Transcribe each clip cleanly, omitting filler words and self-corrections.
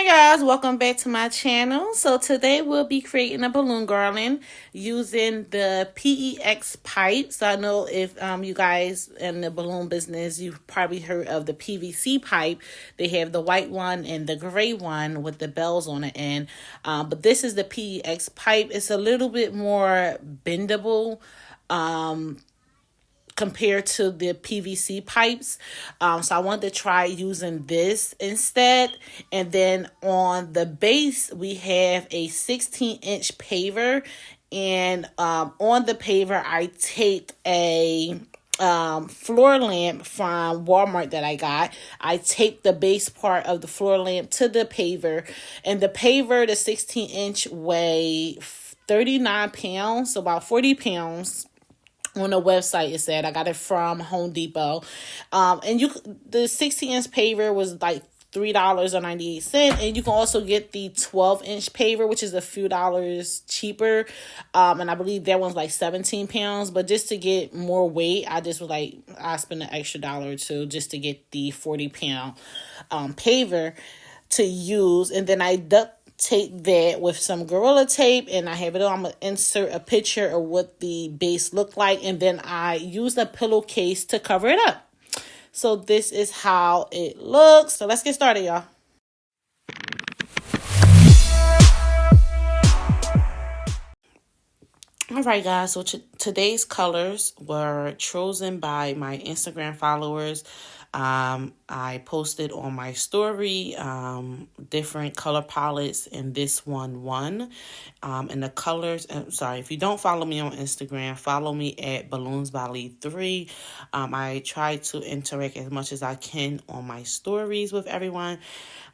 Guys, welcome back to my channel. So today we'll be creating a balloon garland using the PEX pipe. So I know if you guys in the balloon business, you've probably heard of the PVC pipe. They have the white one and the gray one with the bells on the end. But this is the PEX pipe. It's a little bit more bendable compared to the PVC pipes. So I wanted to try using this instead. And then on the base, we have a 16-inch paver. And on the paver, I taped a floor lamp from Walmart that I got. I taped the base part of the floor lamp to the paver. And the paver, the 16-inch, weigh 39 pounds, so about 40 pounds. On the website it said I got it from Home Depot, and the 16-inch paver was like $3.98, and you can also get the 12-inch paver, which is a few dollars cheaper, and I believe that one's like 17 pounds. But just to get more weight, I just was like, I spent an extra $1 or $2 just to get the 40-pound paver to use, and then I duct tape that with some Gorilla Tape, and I have it on. I'm going to insert a picture of what the base looked like, and then I used a pillowcase to cover it up. So this is how it looks. So let's get started, y'all. Alright guys, so today's colors were chosen by my Instagram followers. I posted on my story different color palettes, and this one won. And the colors, if you don't follow me on Instagram, follow me at balloonsbylee3. I try to interact as much as I can on my stories with everyone.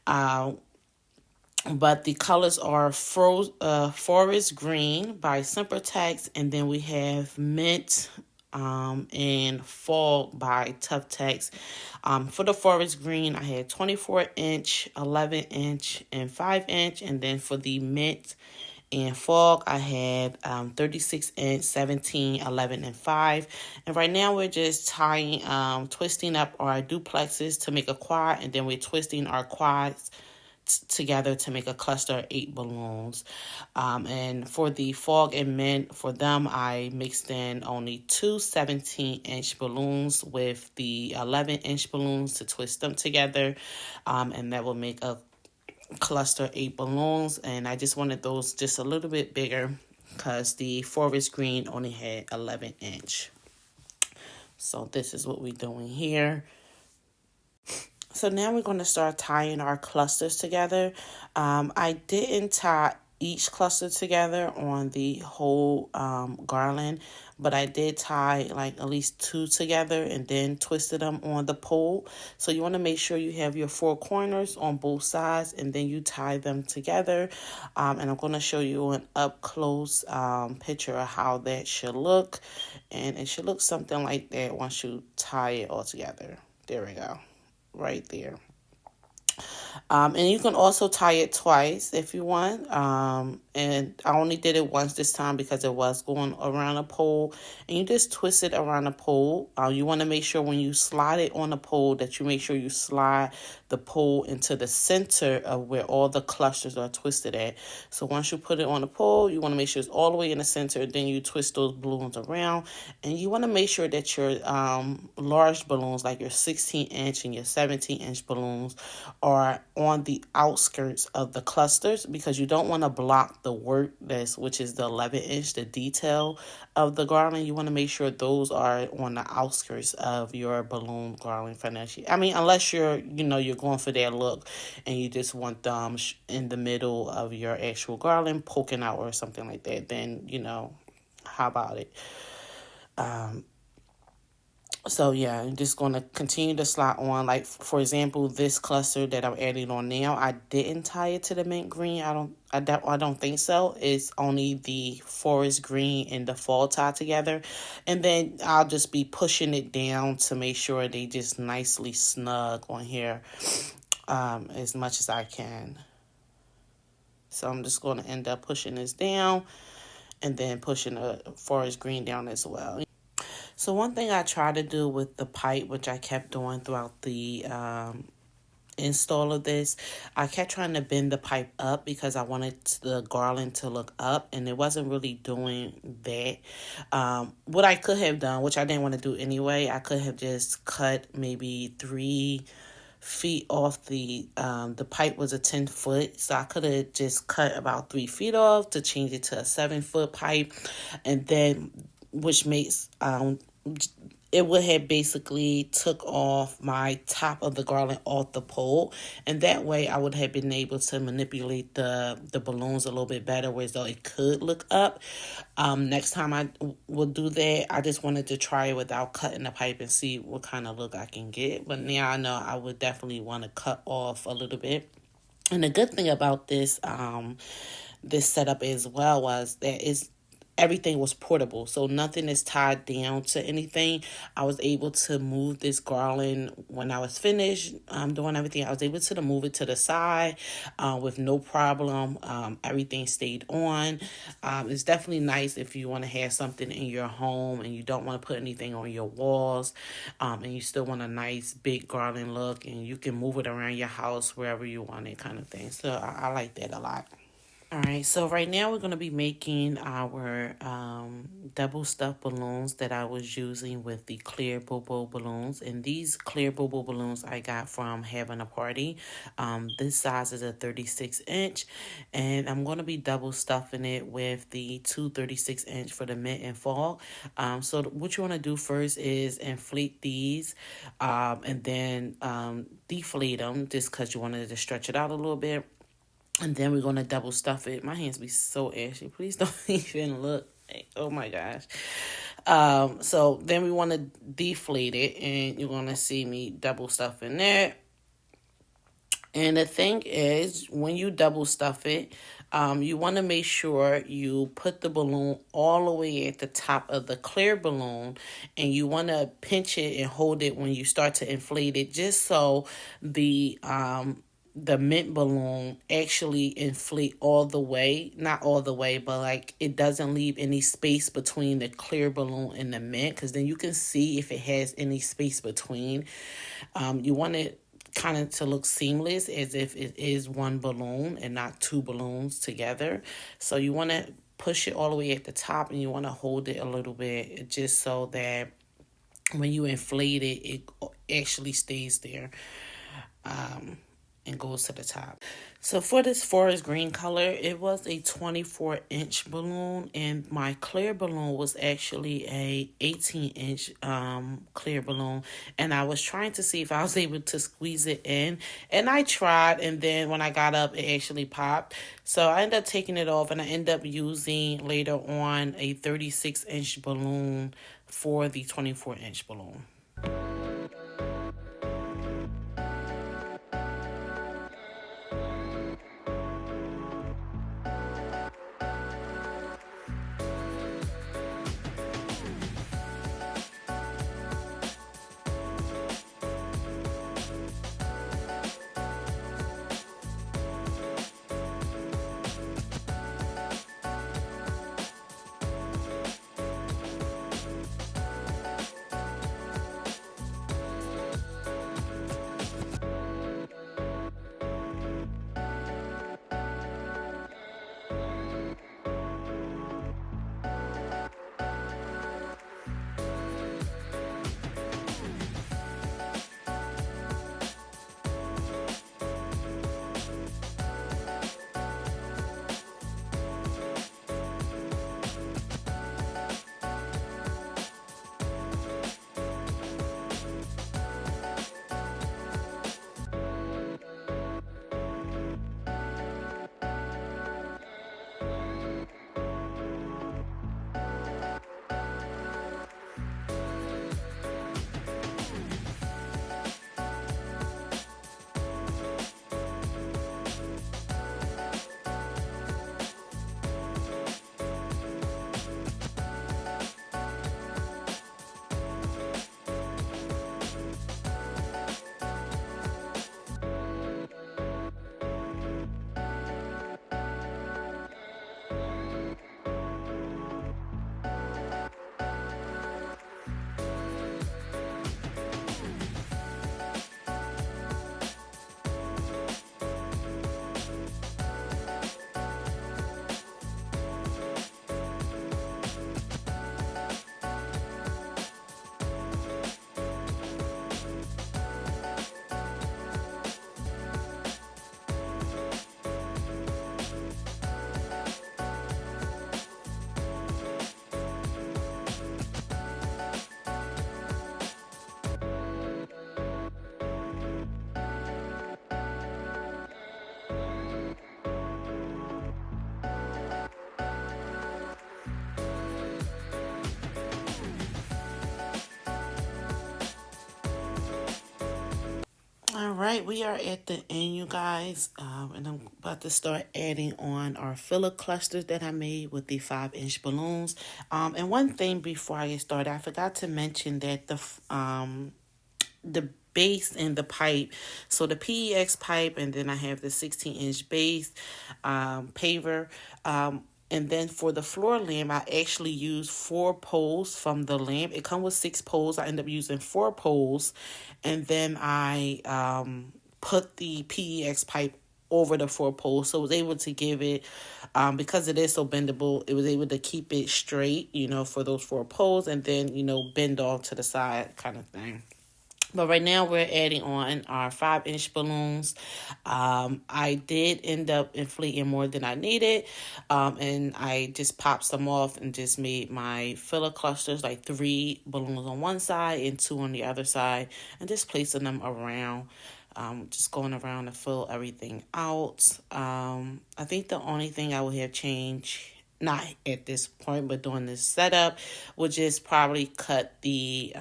But the colors are Forest Green by Sempertex, and then we have Mint and Fog by Tuftex. For the Forest Green, I had 24-inch, 11-inch, and 5-inch. And then for the Mint and Fog, I had 36-inch, 17, 11, and 5. And right now we're just tying, twisting up our duplexes to make a quad, and then we're twisting our quads together to make a cluster of 8 balloons. And for the Fog and Mint, for them I mixed in only 2 17-inch balloons with the 11-inch balloons to twist them together, and that will make a cluster of 8 balloons. And I just wanted those just a little bit bigger because the Forest Green only had 11-inch. So this is what we're doing here. So now we're going to start tying our clusters together. I didn't tie each cluster together on the whole garland, but I did tie like at least 2 together and then twisted them on the pole. So you want to make sure you have your 4 corners on both sides, and then you tie them together. And I'm going to show you an up close picture of how that should look. And it should look something like that once you tie it all together. There we go. Right there. And you can also tie it twice if you want. And I only did it once this time because it was going around a pole. And you just twist it around a pole. You want to make sure when you slide it on the pole that you make sure you slide the pole into the center of where all the clusters are twisted at. So once you put it on the pole, you want to make sure it's all the way in the center. Then you twist those balloons around. And you want to make sure that your large balloons, like your 16-inch and your 17-inch balloons, are on the outskirts of the clusters, because you don't want to block the work which is the 11-inch, the detail of the garland. You want to make sure those are on the outskirts of your balloon garland financially. I mean, unless you're going for that look and you just want them in the middle of your actual garland poking out or something like that, then how about it? So yeah, I'm just going to continue to slide on. Like, for example, this cluster that I'm adding on now, I didn't tie it to the mint green. I don't think so. It's only the Forest Green and the Fall tie together. And then I'll just be pushing it down to make sure they just nicely snug on here as much as I can. So I'm just going to end up pushing this down and then pushing the Forest Green down as well. So one thing I try to do with the pipe, which I kept doing throughout the install of this, I kept trying to bend the pipe up because I wanted the garland to look up, and it wasn't really doing that. What I could have done, which I didn't want to do anyway, I could have just cut maybe 3 feet off the pipe was a 10 foot, so I could have just cut about 3 feet off to change it to a 7 foot pipe, and then which makes it would have basically took off my top of the garland off the pole, and that way I would have been able to manipulate the balloons a little bit better, whereas though it could look up. Next time I will do that. I just wanted to try it without cutting the pipe and see what kind of look I can get, but now I know I would definitely want to cut off a little bit. And the good thing about this setup as well was that everything was portable, so nothing is tied down to anything. I was able to move this garland when I was finished doing everything. I was able to move it to the side with no problem. Everything stayed on. It's definitely nice if you want to have something in your home and you don't want to put anything on your walls, and you still want a nice big garland look, and you can move it around your house wherever you want it, kind of thing. So I like that a lot. All right, so right now we're going to be making our double stuffed balloons that I was using with the clear Bobo balloons. And these clear Bobo balloons I got from Having a Party. This size is a 36-inch, and I'm going to be double stuffing it with the two 36-inch for the mint and fall. So what you want to do first is inflate these and then deflate them just because you wanted to stretch it out a little bit. And then we're going to double stuff it. My hands be so ashy. Please don't even look. Oh, my gosh. So then we want to deflate it. And you're going to see me double stuff in there. And the thing is, when you double stuff it, you want to make sure you put the balloon all the way at the top of the clear balloon. And you want to pinch it and hold it when you start to inflate it, just so the mint balloon actually inflate all the way, not all the way, but like it doesn't leave any space between the clear balloon and the mint, because then you can see if it has any space between. You want it kind of to look seamless, as if it is one balloon and not two balloons together. So you want to push it all the way at the top, and you want to hold it a little bit just so that when you inflate it, it actually stays there. And goes to the top. So for this forest green color, it was a 24-inch balloon, and my clear balloon was actually a 18-inch clear balloon, and I was trying to see if I was able to squeeze it in, and I tried, and then when I got up, it actually popped. So I ended up taking it off, and I ended up using later on a 36-inch balloon for the 24-inch balloon. right, we are at the end, you guys, and I'm about to start adding on our filler clusters that I made with the 5-inch balloons. And one thing before I get started, I forgot to mention that the base and the pipe, so the PEX pipe, and then I have the 16-inch base paver. And then for the floor lamp, I actually used 4 poles from the lamp. It comes with 6 poles. I end up using 4 poles. And then I put the PEX pipe over the 4 poles. So I was able to give it, because it is so bendable, it was able to keep it straight, for those 4 poles. And then, bend off to the side kind of thing. But right now we're adding on our 5-inch balloons. I did end up inflating more than I needed. And I just popped some off and just made my filler clusters, like 3 balloons on one side and 2 on the other side, and just placing them around. Just going around to fill everything out. I think the only thing I would have changed, not at this point, but during this setup, would just probably cut the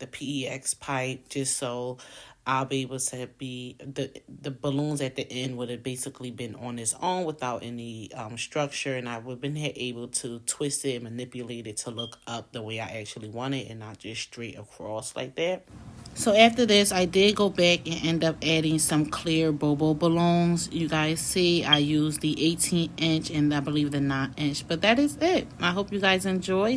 PEX pipe, just so I'll be able to be the balloons at the end would have basically been on its own without any structure, and I would have been able to twist it and manipulate it to look up the way I actually want it and not just straight across like that. So after this, I did go back and end up adding some clear Bobo balloons. You guys see, I used the 18-inch and I believe the 9-inch. But that is it. I hope you guys enjoy.